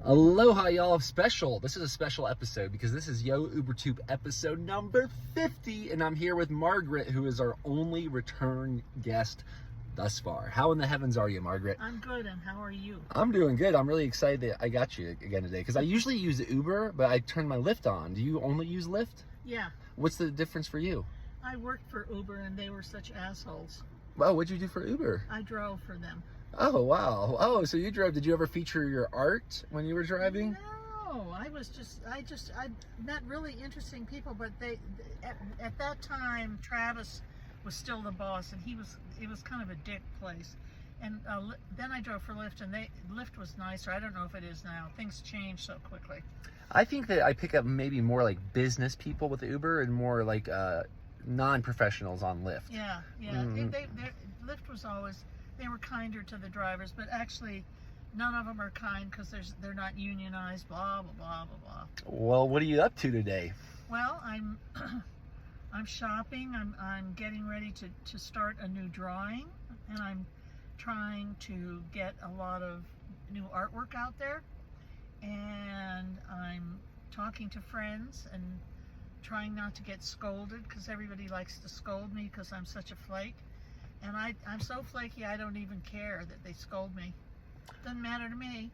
Aloha, y'all. Special. This is a special episode because this is Yo UberTube episode number 50, and I'm here with Margaret, who is our only return guest thus far. How in the heavens are you, Margaret? I'm good, and how are you? I'm doing good. I'm really excited that I got you again today because I usually use Uber, but I turned my Lyft on. Do you only use Lyft? Yeah. What's the difference for you? I worked for Uber, and they were such assholes. Well, what'd you do for Uber? I drove for them. Oh, wow. Oh, so you drove. Did you ever feature your art when you were driving? No, I'm met really interesting people, but at that time, Travis was still the boss, and it was kind of a dick place. And then I drove for Lyft, and Lyft was nicer. I don't know if it is now. Things change so quickly. I think that I pick up maybe more like business people with Uber and more like non-professionals on Lyft. Yeah. Lyft was always, they were kinder to the drivers, but actually none of them are kind because they're not unionized, blah, blah, blah, blah, blah. Well, what are you up to today? Well, I'm shopping. I'm getting ready to start a new drawing, and I'm trying to get a lot of new artwork out there, and I'm talking to friends and trying not to get scolded because everybody likes to scold me because I'm such a flake, and I'm so flaky I don't even care that they scold me. Doesn't matter to me.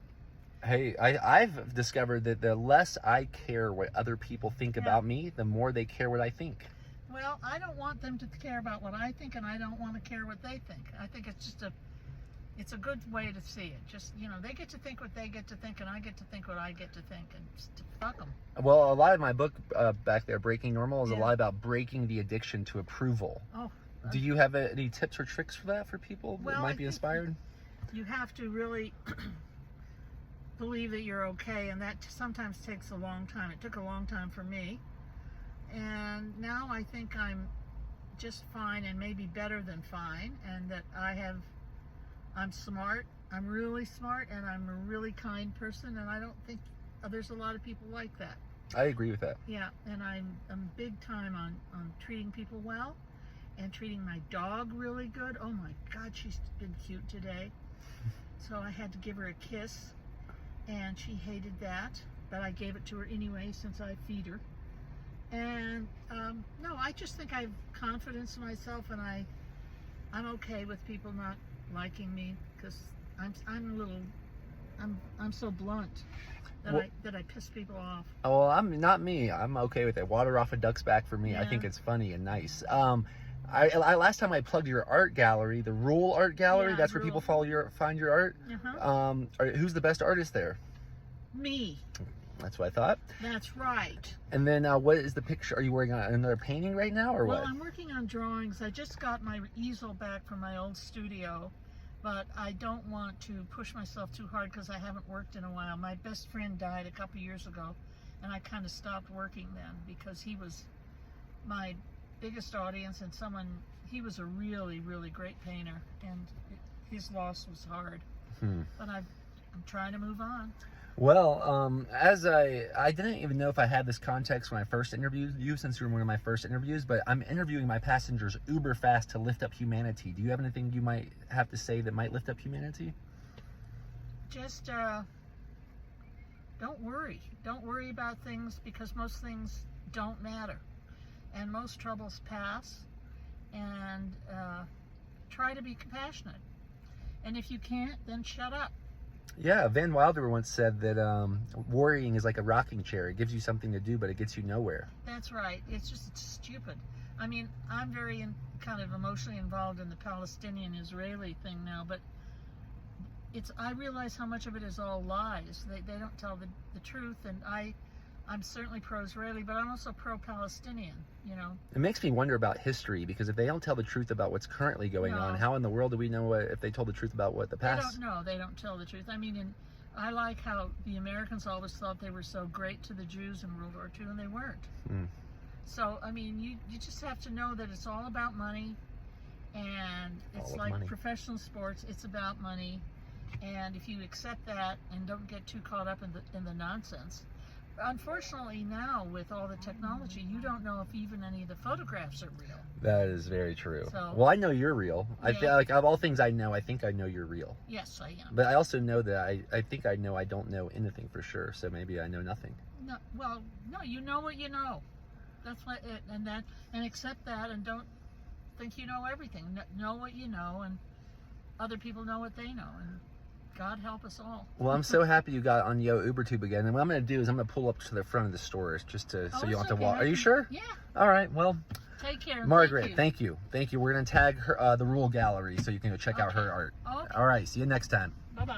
Hey, I've discovered that the less I care what other people think about me, the more they care what I think. Well, I don't want them to care about what I think, and I don't want to care what they think. I think it's just it's a good way to see it. Just, they get to think what they get to think, and I get to think what I get to think, and just fuck them. Well, a lot of my book back there, Breaking Normal, is a lot about breaking the addiction to approval. Oh. Do you have any tips or tricks for that for people that might be inspired? You have to really believe that you're okay, and that sometimes takes a long time. It took a long time for me, and now I think I'm just fine, and maybe better than fine, and that I'm smart, I'm really smart, and I'm a really kind person, and I don't think there's a lot of people like that. I agree with that. Yeah, and I'm big time on treating people well, and treating my dog really good. Oh my God, she's been cute today. So I had to give her a kiss, and she hated that, but I gave it to her anyway since I feed her. And no, I just think I have confidence in myself, and I'm okay with people not liking me because I'm so blunt that I piss people off. Oh, well, I'm not me. I'm okay with it. Water off a duck's back for me. Yeah. I think it's funny and nice. I last time I plugged your art gallery, the Rule Art Gallery. Yeah, that's where people find your art. Who's the best artist there? Me. That's what I thought. That's right. And then what is the picture? Are you working on another painting right now, or what? Well, I'm working on drawings. I just got my easel back from my old studio, but I don't want to push myself too hard because I haven't worked in a while. My best friend died a couple years ago, and I kind of stopped working then because he was my biggest audience, and he was a really, really great painter, and his loss was hard. But I'm trying to move on. Well, as I didn't even know if I had this context when I first interviewed you, since you were one of my first interviews, but I'm interviewing my passengers uber fast to lift up humanity. Do you have anything you might have to say that might lift up humanity? Just don't worry. Don't worry about things, because most things don't matter. And most troubles pass, and try to be compassionate. And if you can't, then shut up. Yeah, Van Wilder once said that worrying is like a rocking chair. It gives you something to do, but it gets you nowhere. That's right. It's stupid. I mean, I'm very kind of emotionally involved in the Palestinian-Israeli thing now, but I realize how much of it is all lies. They don't tell the truth, and I'm certainly pro-Israeli, but I'm also pro-Palestinian, It makes me wonder about history, because if they don't tell the truth about what's currently going on, how in the world do we know if they told the truth about what the past... They don't know. They don't tell the truth. I mean, I like how the Americans always thought they were so great to the Jews in World War II, and they weren't. So, I mean, you just have to know that it's all about money, and it's like professional sports. It's about money, and if you accept that and don't get too caught up in the nonsense, unfortunately now with all the technology, you don't know if even any of the photographs are real. That is very true. So, well, I know you're real. I Yeah. feel like of all things I think I know you're real. Yes, I am. But I also know that I think I know I don't know anything for sure. So maybe I know nothing. No, well, no, you know what you know. That's what it, and accept that, and don't think you know everything. Know what you know, and other people know what they know, and God help us all. Well, I'm so happy you got on Yo UberTube again. And what I'm going to do is I'm going to pull up to the front of the stores just to so you don't have to walk. Are you sure? Yeah. All right. Well, take care. Margaret, thank you. We're going to tag her the Rule Gallery so you can go check out her art. Okay. All right. See you next time. Bye-bye.